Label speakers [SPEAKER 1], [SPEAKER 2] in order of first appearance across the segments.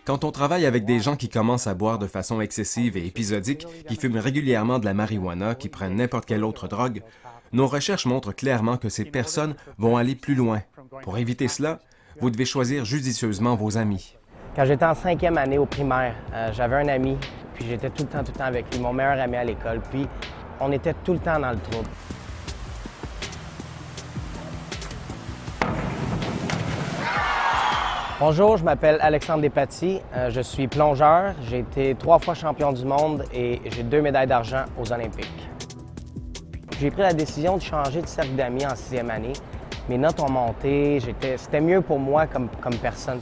[SPEAKER 1] Quand on travaille avec des gens qui commencent à boire de façon excessive et épisodique, qui fument régulièrement de la marijuana, qui prennent n'importe quelle autre drogue, nos recherches montrent clairement que ces personnes vont aller plus loin. Pour éviter cela, vous devez choisir judicieusement vos amis.
[SPEAKER 2] Quand j'étais en 5e année au primaire, j'avais un ami, puis j'étais tout le temps avec lui, mon meilleur ami à l'école, puis on était tout le temps dans le trouble. Bonjour, je m'appelle Alexandre Despatie, je suis plongeur, j'ai été 3 fois champion du monde et j'ai 2 médailles d'argent aux Olympiques. J'ai pris la décision de changer de cercle d'amis en 6e année. Mes notes ont monté, c'était mieux pour moi comme personne.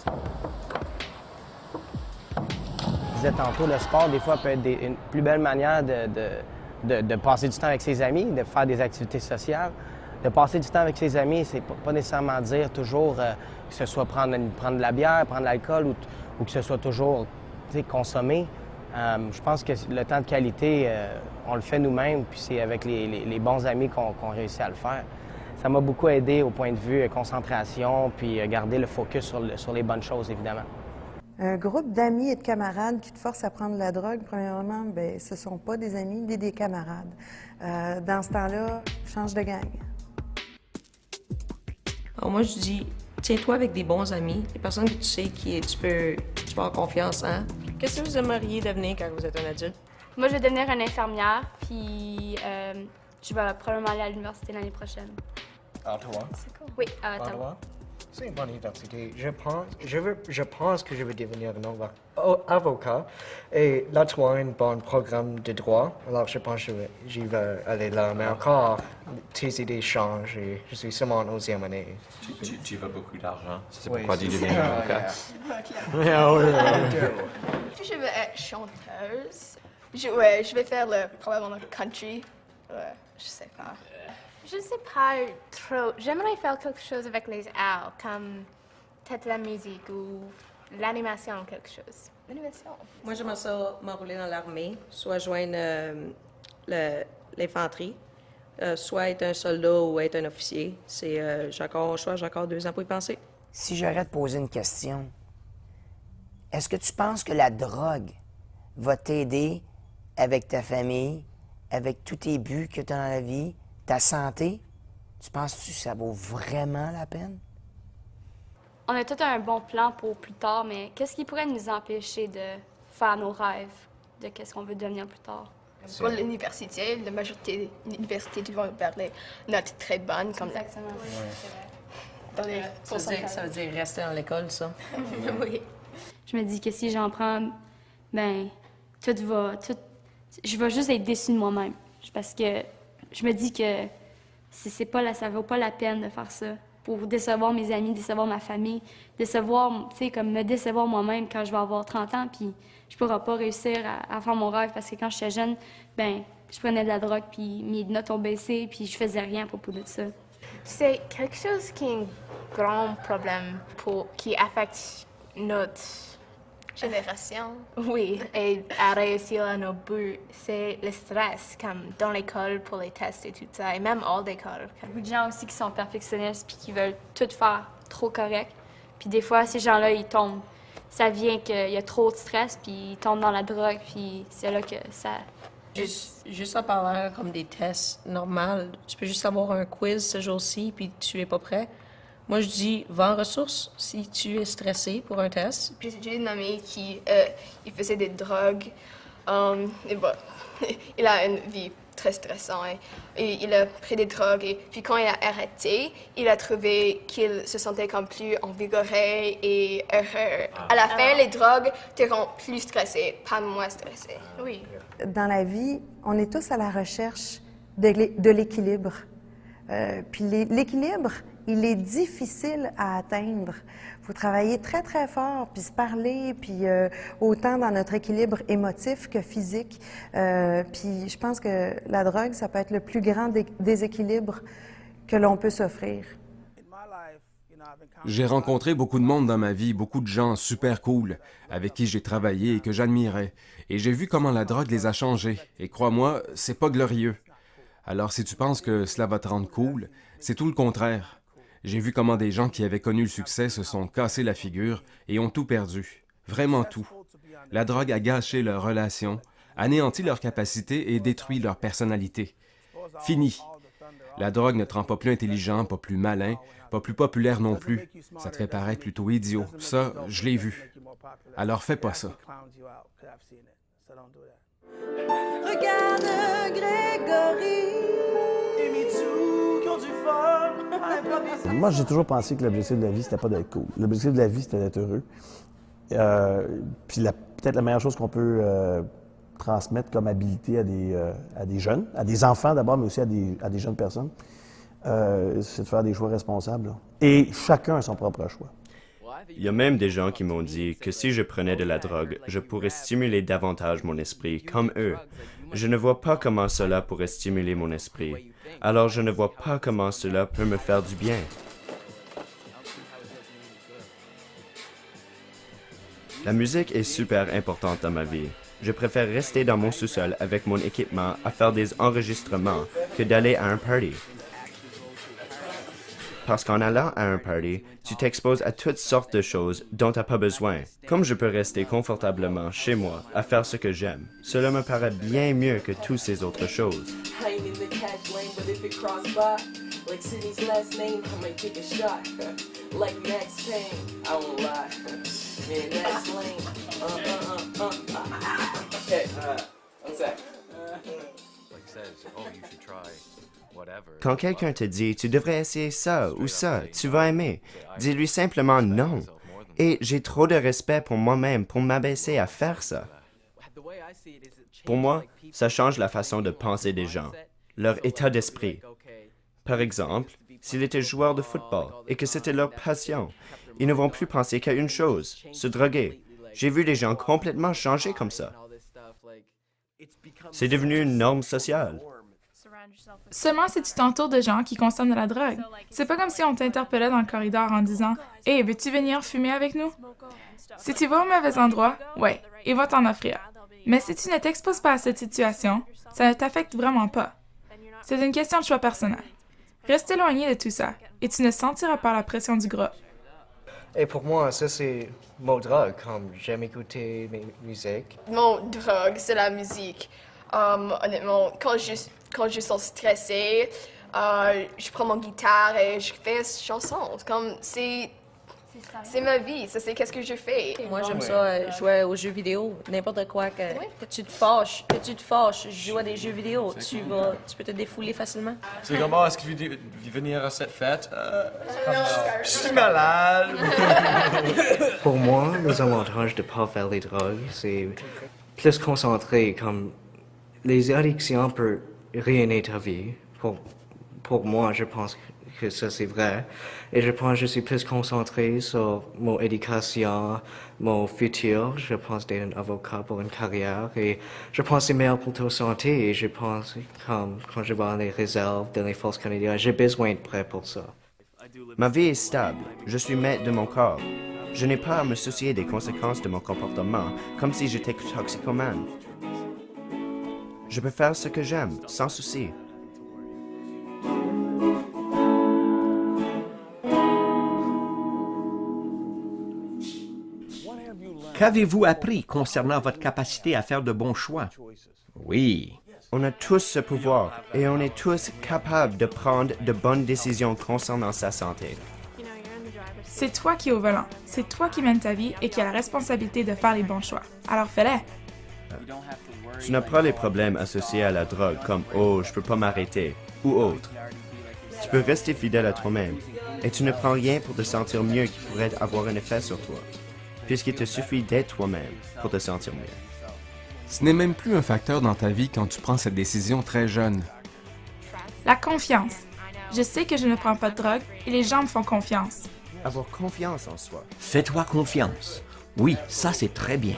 [SPEAKER 2] Je disais tantôt, le sport, des fois, peut être une plus belle manière de passer du temps avec ses amis, de faire des activités sociales. De passer du temps avec ses amis, c'est pas nécessairement dire toujours que ce soit prendre de la bière, prendre de l'alcool ou que ce soit toujours consommer. Je pense que le temps de qualité, on le fait nous-mêmes, puis c'est avec les bons amis qu'on réussit à le faire. Ça m'a beaucoup aidé au point de vue concentration, puis garder le focus sur les bonnes choses, évidemment.
[SPEAKER 3] Un groupe d'amis et de camarades qui te forcent à prendre la drogue, premièrement, bien, ce ne sont pas des amis, des camarades. Dans ce temps-là, change de gang.
[SPEAKER 4] Alors moi, je dis, tiens-toi avec des bons amis, des personnes que tu sais tu peux avoir confiance en. Qu'est-ce que vous aimeriez devenir quand vous êtes un adulte?
[SPEAKER 5] Moi, je vais devenir une infirmière, puis je vais probablement aller à l'université l'année prochaine.
[SPEAKER 6] À Ottawa?
[SPEAKER 5] C'est cool. Oui, à Ottawa.
[SPEAKER 6] Ottawa? C'est une bonne université. Je pense que je vais devenir un avocat. Et là, tu as un bon programme de droit. Alors, je pense que j'y vais aller là. Mais encore, tes idées changent et je suis seulement en 11e année.
[SPEAKER 7] Tu veux beaucoup d'argent. C'est
[SPEAKER 6] Oui,
[SPEAKER 7] pourquoi tu
[SPEAKER 6] c'est
[SPEAKER 7] deviens
[SPEAKER 6] ça,
[SPEAKER 7] avocat.
[SPEAKER 8] Je veux être chanteuse. Je vais faire probablement le country. Ouais, je sais pas.
[SPEAKER 5] Je sais pas trop. J'aimerais faire quelque chose avec les arts, comme peut-être la musique ou l'animation, quelque chose.
[SPEAKER 8] L'animation.
[SPEAKER 4] Moi, j'aimerais ça m'enrouler dans l'armée, soit joindre l'infanterie, soit être un soldat ou être un officier. J'ai encore un choix, j'ai encore 2 ans pour y penser.
[SPEAKER 9] Si j'aurais te poser une question, est-ce que tu penses que la drogue va t'aider avec ta famille, avec tous tes buts que tu as dans la vie, ta santé? Tu penses-tu que ça vaut vraiment la peine?
[SPEAKER 5] On a tout un bon plan pour plus tard, mais qu'est-ce qui pourrait nous empêcher de faire nos rêves, de qu'est-ce qu'on veut devenir plus tard?
[SPEAKER 8] Pour l'université, la majorité des universités vont vers les notes très bonnes. Comme
[SPEAKER 5] Exactement.
[SPEAKER 8] Dans les
[SPEAKER 4] Ça veut dire rester dans l'école, ça.
[SPEAKER 8] Oui.
[SPEAKER 5] Je me dis que si j'en prends, ben je vais juste être déçue de moi-même. Parce que je me dis que ça vaut pas la peine de faire ça. Pour décevoir mes amis, décevoir ma famille, me décevoir moi-même quand je vais avoir 30 ans, puis je pourrai pas réussir à faire mon rêve parce que quand j'étais jeune, ben je prenais de la drogue, puis mes notes ont baissé, puis je faisais rien à propos de ça. C'est quelque chose qui est un grand problème qui affecte notre
[SPEAKER 8] Génération.
[SPEAKER 5] Oui, et à réussir à nos buts, c'est le stress, comme dans l'école pour les tests et tout ça, et même hors d'école. Beaucoup de gens aussi qui sont perfectionnistes puis qui veulent tout faire trop correct. Puis des fois, ces gens-là, ils tombent. Ça vient qu'il y a trop de stress, puis ils tombent dans la drogue, puis c'est là que ça...
[SPEAKER 4] Juste en parlant comme des tests normaux, tu peux juste avoir un quiz ce jour-ci, puis tu es pas prêt. Moi, je dis, va en ressources si tu es stressé pour un test.
[SPEAKER 8] Puis j'ai une amie qui il faisait des drogues. Et bon, il a une vie très stressante. Et il a pris des drogues. Et puis quand il a arrêté, il a trouvé qu'il se sentait comme plus envigoré et heureux. À la fin, les drogues te rendent plus stressé, pas moins stressé. Oui.
[SPEAKER 3] Dans la vie, on est tous à la recherche de l'équilibre. Puis l'équilibre, il est difficile à atteindre. Il faut travailler très, très fort, puis se parler, puis autant dans notre équilibre émotif que physique. Puis je pense que la drogue, ça peut être le plus grand déséquilibre que l'on peut s'offrir.
[SPEAKER 1] J'ai rencontré beaucoup de monde dans ma vie, beaucoup de gens super cool, avec qui j'ai travaillé et que j'admirais. Et j'ai vu comment la drogue les a changés. Et crois-moi, c'est pas glorieux. Alors si tu penses que cela va te rendre cool, c'est tout le contraire. J'ai vu comment des gens qui avaient connu le succès se sont cassés la figure et ont tout perdu. Vraiment tout. La drogue a gâché leurs relations, anéanti leurs capacités et détruit leur personnalité. Fini. La drogue ne te rend pas plus intelligent, pas plus malin, pas plus populaire non plus. Ça te fait paraître plutôt idiot. Ça, je l'ai vu. Alors fais pas ça.
[SPEAKER 3] Regarde Grégory.
[SPEAKER 10] Moi, j'ai toujours pensé que l'objectif de la vie, c'était pas d'être cool. L'objectif de la vie, c'était d'être heureux. Puis peut-être la meilleure chose qu'on peut transmettre comme habilité à des jeunes, à des enfants d'abord, mais aussi à des jeunes personnes, c'est de faire des choix responsables. Là. Et chacun a son propre choix.
[SPEAKER 11] Il y a même des gens qui m'ont dit que si je prenais de la drogue, je pourrais stimuler davantage mon esprit, comme eux. Je ne vois pas comment cela pourrait stimuler mon esprit. Alors je ne vois pas comment cela peut me faire du bien. La musique est super importante dans ma vie. Je préfère rester dans mon sous-sol avec mon équipement à faire des enregistrements que d'aller à un party. Parce qu'en allant à un party, tu t'exposes à toutes sortes de choses dont tu n'as pas besoin. Comme je peux rester confortablement chez moi à faire ce que j'aime, cela me paraît bien mieux que toutes ces autres choses. Quand quelqu'un te dit « tu devrais essayer ça ou ça, tu vas aimer », dis-lui simplement « non ». Et j'ai trop de respect pour moi-même pour m'abaisser à faire ça. Pour moi, ça change la façon de penser des gens, leur état d'esprit. Par exemple, s'ils étaient joueurs de football et que c'était leur passion, ils ne vont plus penser qu'à une chose, se droguer. J'ai vu des gens complètement changer comme ça. C'est devenu une norme sociale.
[SPEAKER 12] Seulement si tu t'entoures de gens qui consomment de la drogue. C'est pas comme si on t'interpellait dans le corridor en disant « Hey, veux-tu venir fumer avec nous? » Si tu vas au mauvais endroit, ouais, ils vont t'en offrir. Mais si tu ne t'exposes pas à cette situation, ça ne t'affecte vraiment pas. C'est une question de choix personnel. Reste éloigné de tout ça, et tu ne sentiras pas la pression du groupe.
[SPEAKER 6] Et pour moi, ça c'est mon drogue, comme j'aime écouter mes musiques.
[SPEAKER 8] Mon drogue, c'est la musique. Honnêtement, quand je sens stressée, je prends mon guitare et je fais une chanson. Comme c'est ma vie, ça c'est qu'est-ce que je fais.
[SPEAKER 4] Moi, j'aime ça, jouer aux jeux vidéo, n'importe quoi. Que tu te fâches, joue à des jeux vidéo, tu peux te défouler facilement.
[SPEAKER 7] C'est comme, est-ce que vous venir à cette fête? Je suis malade!
[SPEAKER 6] Pour moi, les avantages de ne pas faire les drogues, c'est plus concentré, comme les addictions peuvent ruiner ta vie. Pour moi, je pense que ça c'est vrai. Et je pense que je suis plus concentré sur mon éducation, mon futur. Je pense d'être un avocat pour une carrière. Et je pense que c'est meilleur pour ta santé. Et je pense, comme quand je vais dans les réserves, dans les forces canadiennes, j'ai besoin de prêt pour ça.
[SPEAKER 11] Ma vie est stable. Je suis maître de mon corps. Je n'ai pas à me soucier des conséquences de mon comportement, comme si j'étais toxicomane. Je peux faire ce que j'aime, sans souci.
[SPEAKER 13] Qu'avez-vous appris concernant votre capacité à faire de bons choix?
[SPEAKER 11] Oui. On a tous ce pouvoir et on est tous capables de prendre de bonnes décisions concernant sa santé.
[SPEAKER 12] C'est toi qui es au volant, c'est toi qui mènes ta vie et qui as la responsabilité de faire les bons choix. Alors fais-les.
[SPEAKER 11] Tu n'as pas les problèmes associés à la drogue comme « oh, je peux pas m'arrêter » ou autre. Tu peux rester fidèle à toi-même et tu ne prends rien pour te sentir mieux qui pourrait avoir un effet sur toi, puisqu'il te suffit d'être toi-même pour te sentir mieux.
[SPEAKER 1] Ce n'est même plus un facteur dans ta vie quand tu prends cette décision très jeune.
[SPEAKER 12] La confiance. Je sais que je ne prends pas de drogue et les gens me font confiance.
[SPEAKER 11] Avoir confiance en soi.
[SPEAKER 13] Fais-toi confiance. Oui, ça c'est très bien.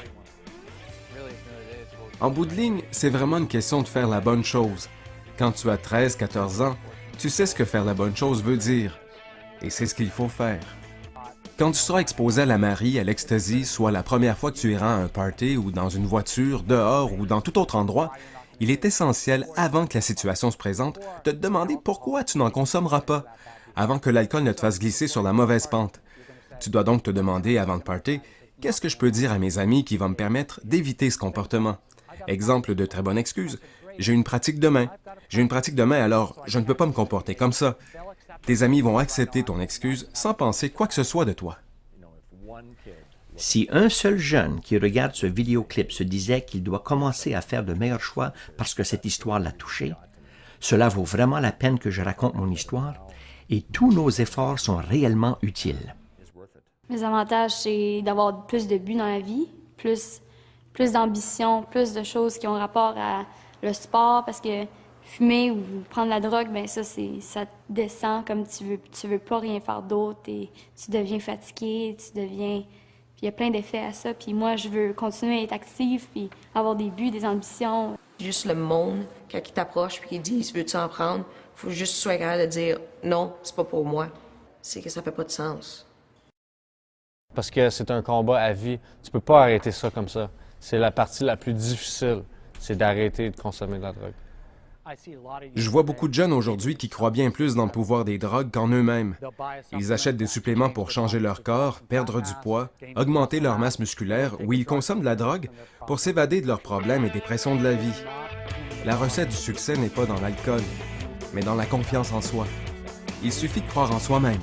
[SPEAKER 1] En bout de ligne, c'est vraiment une question de faire la bonne chose. Quand tu as 13-14 ans, tu sais ce que faire la bonne chose veut dire. Et c'est ce qu'il faut faire. Quand tu seras exposé à la Marie, à l'ecstasy, soit la première fois que tu iras à un party ou dans une voiture, dehors ou dans tout autre endroit, il est essentiel, avant que la situation se présente, de te demander pourquoi tu n'en consommeras pas, avant que l'alcool ne te fasse glisser sur la mauvaise pente. Tu dois donc te demander, avant de party, qu'est-ce que je peux dire à mes amis qui va me permettre d'éviter ce comportement? Exemple de très bonne excuse. J'ai une pratique demain. J'ai une pratique demain, alors je ne peux pas me comporter comme ça. Tes amis vont accepter ton excuse sans penser quoi que ce soit de toi.
[SPEAKER 13] Si un seul jeune qui regarde ce vidéoclip se disait qu'il doit commencer à faire de meilleurs choix parce que cette histoire l'a touché, cela vaut vraiment la peine que je raconte mon histoire et tous nos efforts sont réellement utiles.
[SPEAKER 5] Mes avantages, c'est d'avoir plus de buts dans la vie, plus d'ambition, plus de choses qui ont rapport à le sport, parce que fumer ou prendre la drogue, ben ça te descend comme tu veux pas rien faire d'autre et tu deviens fatigué, Puis il y a plein d'effets à ça, puis moi je veux continuer à être active puis avoir des buts, des ambitions.
[SPEAKER 4] Juste le monde, quand ils t'approchent puis qu'ils disent « Veux-tu en prendre? » Faut juste que tu sois capable de dire « Non, c'est pas pour moi. » C'est que ça fait pas de sens.
[SPEAKER 14] Parce que c'est un combat à vie. Tu peux pas arrêter ça comme ça. C'est la partie la plus difficile, c'est d'arrêter de consommer de la drogue.
[SPEAKER 1] Je vois beaucoup de jeunes aujourd'hui qui croient bien plus dans le pouvoir des drogues qu'en eux-mêmes. Ils achètent des suppléments pour changer leur corps, perdre du poids, augmenter leur masse musculaire, ou ils consomment de la drogue pour s'évader de leurs problèmes et des pressions de la vie. La recette du succès n'est pas dans l'alcool, mais dans la confiance en soi. Il suffit de croire en soi-même.